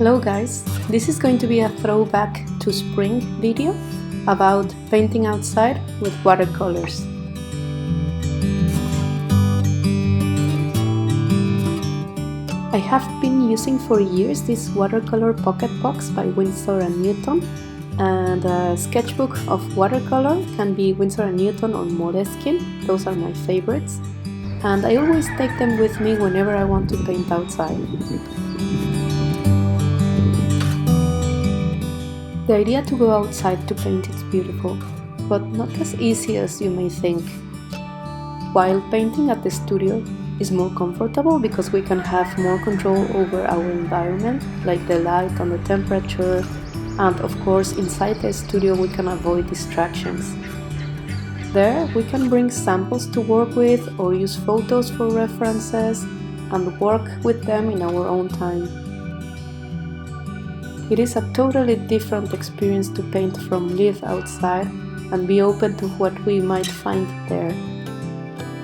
Hello guys, this is going to be a throwback to spring video about painting outside with watercolors. I have been using for years this watercolor pocket box by Winsor & Newton, and a sketchbook of watercolor can be Winsor & Newton or Moleskine. Those are my favorites, and I always take them with me whenever I want to paint outside. The idea to go outside to paint is beautiful, but not as easy as you may think. While painting at the studio is more comfortable because we can have more control over our environment, like the light and the temperature, and of course inside the studio we can avoid distractions. There we can bring samples to work with or use photos for references and work with them in our own time. It is a totally different experience to paint from live outside and be open to what we might find there.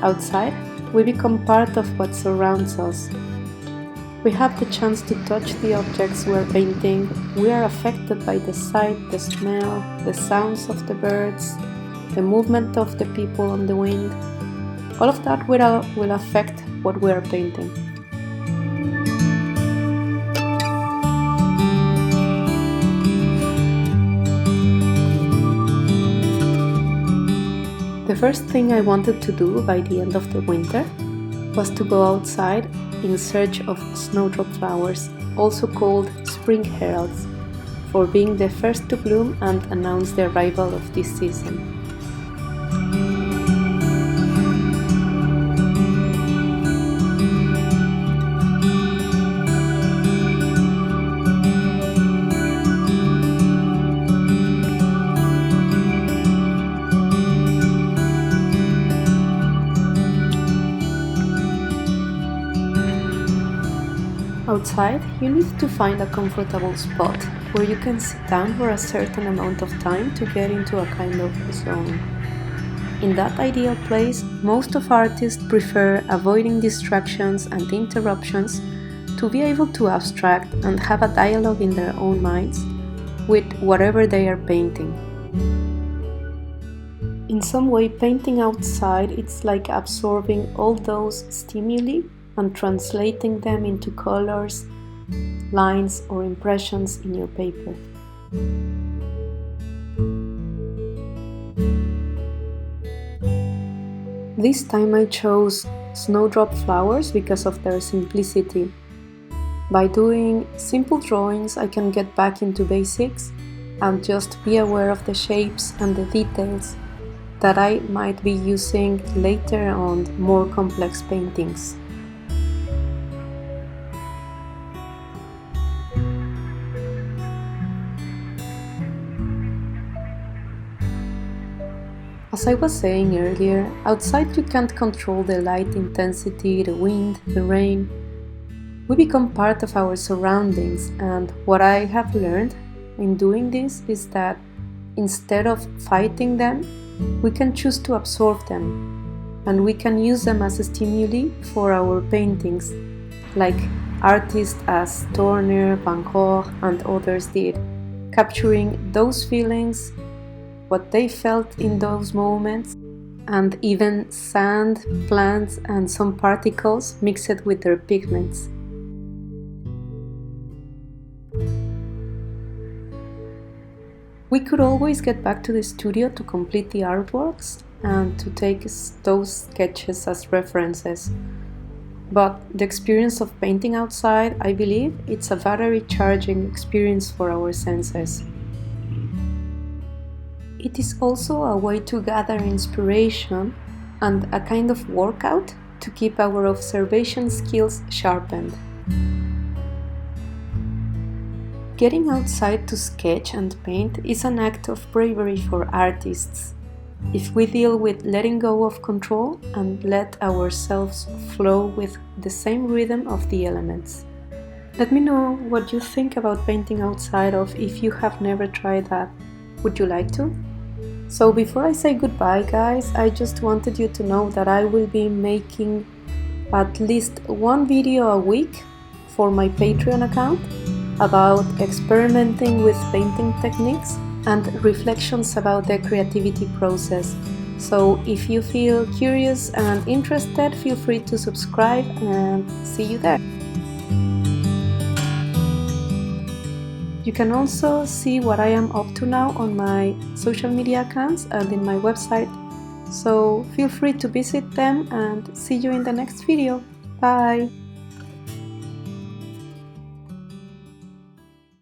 Outside, we become part of what surrounds us. We have the chance to touch the objects we're painting. We are affected by the sight, the smell, the sounds of the birds, the movement of the people on the wind. All of that will affect what we are painting. The first thing I wanted to do by the end of the winter was to go outside in search of snowdrop flowers, also called spring heralds, for being the first to bloom and announce the arrival of this season. Outside, you need to find a comfortable spot where you can sit down for a certain amount of time to get into a kind of zone. In that ideal place, most of artists prefer avoiding distractions and interruptions to be able to abstract and have a dialogue in their own minds with whatever they are painting. In some way, painting outside, it's like absorbing all those stimuli and translating them into colors, lines, or impressions in your paper. This time I chose snowdrop flowers because of their simplicity. By doing simple drawings, I can get back into basics and just be aware of the shapes and the details that I might be using later on more complex paintings. As I was saying earlier, outside you can't control the light intensity, the wind, the rain. We become part of our surroundings, and what I have learned in doing this is that instead of fighting them, we can choose to absorb them, and we can use them as a stimuli for our paintings, like artists as Turner, Van Gogh and others did, capturing those feelings, what they felt in those moments, and even sand, plants and some particles mixed with their pigments. We could always get back to the studio to complete the artworks and to take those sketches as references. But the experience of painting outside, I believe, it's a very charging experience for our senses. It is also a way to gather inspiration and a kind of workout to keep our observation skills sharpened. Getting outside to sketch and paint is an act of bravery for artists, if we deal with letting go of control and let ourselves flow with the same rhythm of the elements. Let me know what you think about painting outside, or if you have never tried that. Would you like to? So before I say goodbye guys, I just wanted you to know that I will be making at least one video a week for my Patreon account, about experimenting with painting techniques, and reflections about the creativity process. So if you feel curious and interested, feel free to subscribe and see you there. You can also see what I am up to now on my social media accounts and in my website. So feel free to visit them and see you in the next video. Bye!